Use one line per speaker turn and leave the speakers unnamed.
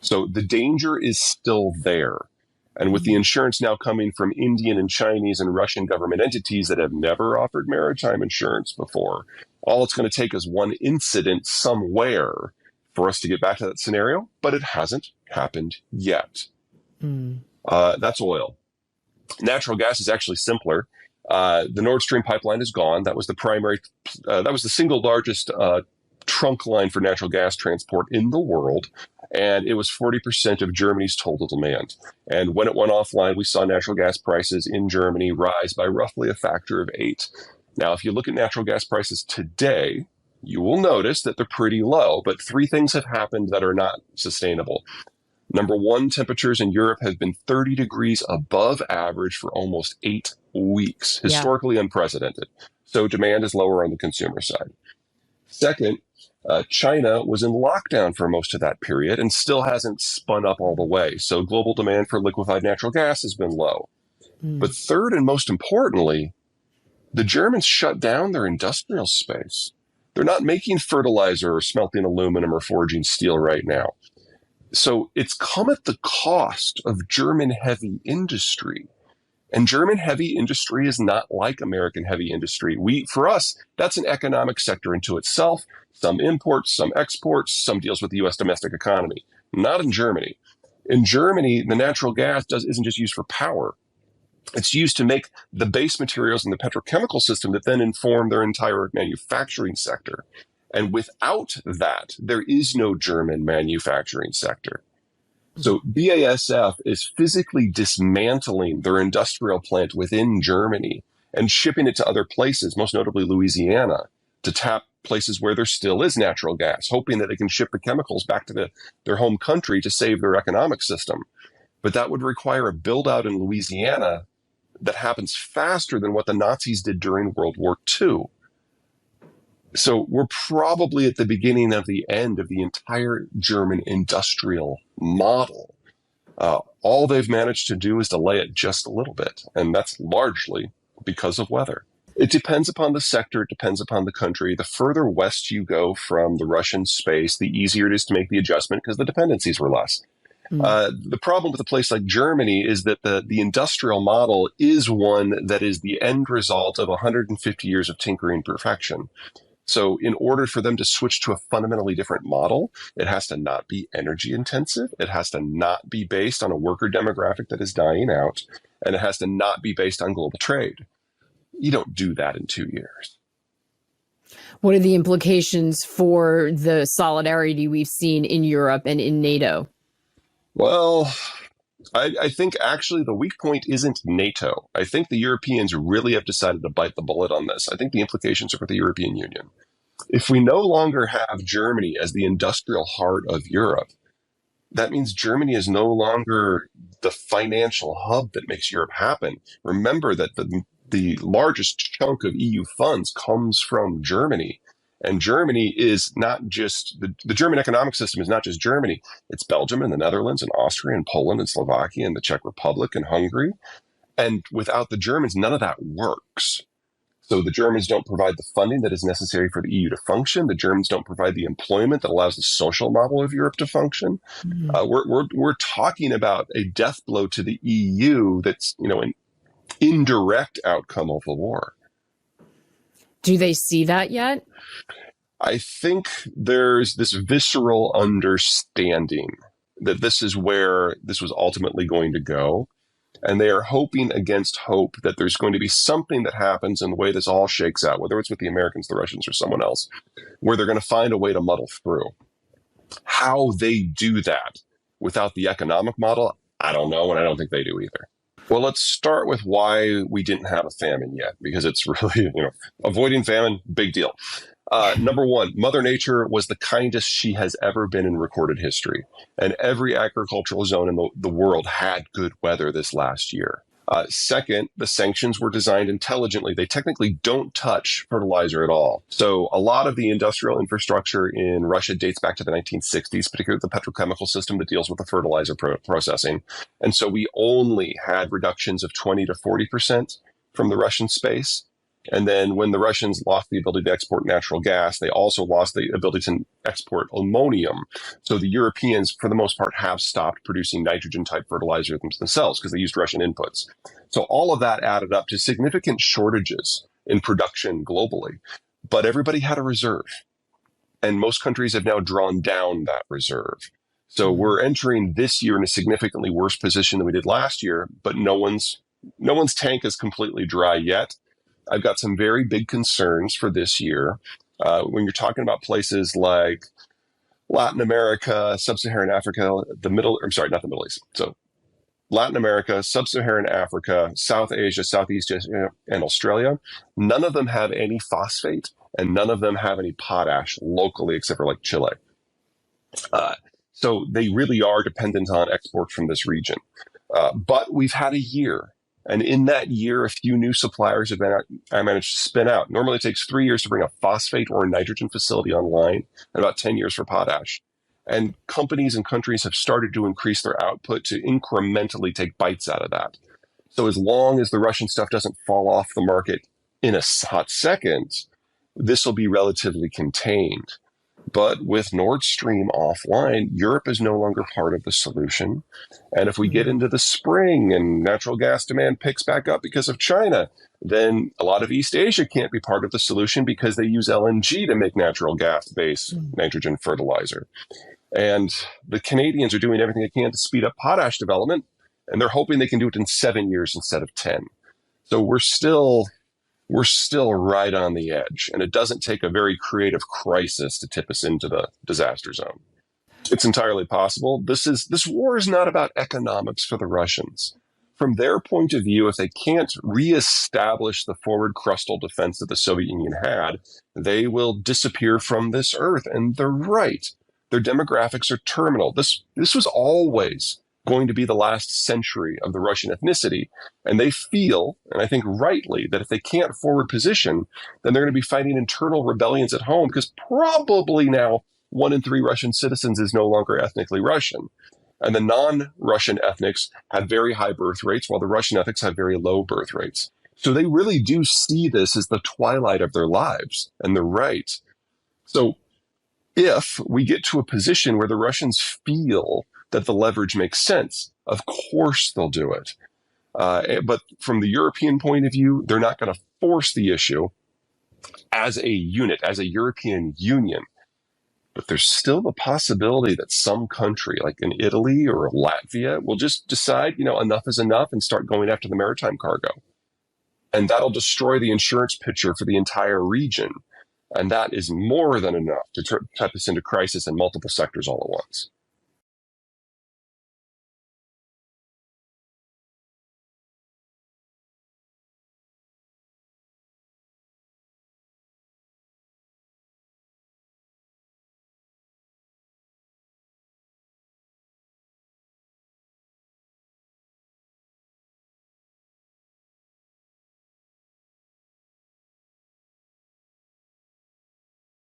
So the danger is still there. And with the insurance now coming from Indian and Chinese and Russian government entities that have never offered maritime insurance before, all it's going to take is one incident somewhere for us to get back to that scenario, but it hasn't happened yet. That's oil. Natural gas is actually simpler. The Nord Stream pipeline is gone. That was the single largest trunk line for natural gas transport in the world. And it was 40% of Germany's total demand. And when it went offline, we saw natural gas prices in Germany rise by roughly a factor of 8. Now, if you look at natural gas prices today, you will notice that they're pretty low, but 3 things have happened that are not sustainable. Number one, temperatures in Europe have been 30 degrees above average for almost 8 weeks, historically unprecedented. So demand is lower on the consumer side. Second, China was in lockdown for most of that period and still hasn't spun up all the way. So global demand for liquefied natural gas has been low. But third, and most importantly, the Germans shut down their industrial space. They're not making fertilizer or smelting aluminum or forging steel right now. So it's come at the cost of German heavy industry. And German heavy industry is not like American heavy industry. For us, that's an economic sector into itself. Some imports, some exports, some deals with the U.S. domestic economy. Not in Germany. In Germany, the natural gas isn't just used for power. It's used to make the base materials in the petrochemical system that then inform their entire manufacturing sector. And without that, there is no German manufacturing sector. So BASF is physically dismantling their industrial plant within Germany and shipping it to other places, most notably Louisiana, to tap places where there still is natural gas, hoping that they can ship the chemicals back to their home country to save their economic system. But that would require a build out in Louisiana that happens faster than what the Nazis did during World War II. So we're probably at the beginning of the end of the entire German industrial model. All they've managed to do is delay it just a little bit, and that's largely because of weather. It depends upon the sector, it depends upon the country. The further west you go from the Russian space, the easier it is to make the adjustment because the dependencies were less. The problem with a place like Germany is that the industrial model is one that is the end result of 150 years of tinkering perfection. So in order for them to switch to a fundamentally different model, it has to not be energy intensive. It has to not be based on a worker demographic that is dying out. And it has to not be based on global trade. You don't do that in 2 years.
What are the implications for the solidarity we've seen in Europe and in NATO?
Well, I think actually the weak point isn't NATO. I think the Europeans really have decided to bite the bullet on this. I think the implications are for the European Union. If we no longer have Germany as the industrial heart of Europe, that means Germany is no longer the financial hub that makes Europe happen. Remember that the largest chunk of EU funds comes from Germany. And Germany is not just, the German economic system is not just Germany. It's Belgium and the Netherlands and Austria and Poland and Slovakia and the Czech Republic and Hungary. And without the Germans, none of that works. So the Germans don't provide the funding that is necessary for the EU to function. The Germans don't provide the employment that allows the social model of Europe to function. We're talking about a death blow to the EU that's, an indirect outcome of the war.
Do they see that yet?
I think there's this visceral understanding that this is where this was ultimately going to go. And they are hoping against hope that there's going to be something that happens in the way this all shakes out, whether it's with the Americans, the Russians, or someone else, where they're going to find a way to muddle through. How they do that without the economic model, I don't know, and I don't think they do either. Well, let's start with why we didn't have a famine yet, because it's really, avoiding famine, big deal. Number one, Mother Nature was the kindest she has ever been in recorded history. And every agricultural zone in the world had good weather this last year. Second, the sanctions were designed intelligently. They technically don't touch fertilizer at all. So a lot of the industrial infrastructure in Russia dates back to the 1960s, particularly the petrochemical system that deals with the fertilizer processing. And so we only had reductions of 20 to 40% from the Russian space. And then when the Russians lost the ability to export natural gas, they also lost the ability to export ammonium. So the Europeans, for the most part, have stopped producing nitrogen-type fertilizer themselves because they used Russian inputs. So all of that added up to significant shortages in production globally. But everybody had a reserve. And most countries have now drawn down that reserve. So we're entering this year in a significantly worse position than we did last year, but no one's tank is completely dry yet. I've got some very big concerns for this year. When you're talking about places like Latin America, Sub-Saharan Africa, not the Middle East. So Latin America, Sub-Saharan Africa, South Asia, Southeast Asia, and Australia, none of them have any phosphate and none of them have any potash locally except for like Chile. So they really are dependent on exports from this region. But we've had a year. And in that year, a few new suppliers have managed to spin out. Normally it takes 3 years to bring a phosphate or a nitrogen facility online and about 10 years for potash. And companies and countries have started to increase their output to incrementally take bites out of that. So as long as the Russian stuff doesn't fall off the market in a hot second, this will be relatively contained. But with Nord Stream offline, Europe is no longer part of the solution. And if we get into the spring and natural gas demand picks back up because of China, then a lot of East Asia can't be part of the solution because they use LNG to make natural gas-based nitrogen fertilizer. And the Canadians are doing everything they can to speed up potash development, and they're hoping they can do it in 7 years instead of 10. So we're still right on the edge, and it doesn't take a very creative crisis to tip us into the disaster zone. It's entirely possible. This war is not about economics for the Russians. From their point of view, if they can't reestablish the forward crustal defense that the Soviet Union had, they will disappear from this earth. And they're right. Their demographics are terminal. This was always going to be the last century of the Russian ethnicity. And they feel, and I think rightly, that if they can't forward position, then they're going to be fighting internal rebellions at home because probably now 1 in 3 Russian citizens is no longer ethnically Russian. And the non-Russian ethnics have very high birth rates, while the Russian ethnics have very low birth rates. So they really do see this as the twilight of their lives, and they're right. So if we get to a position where the Russians feel that the leverage makes sense, of course they'll do it. But from the European point of view, they're not going to force the issue as a unit, as a European Union. But there's still the possibility that some country, like in Italy or Latvia, will just decide, enough is enough and start going after the maritime cargo. And that'll destroy the insurance picture for the entire region. And that is more than enough to type us into crisis in multiple sectors all at once.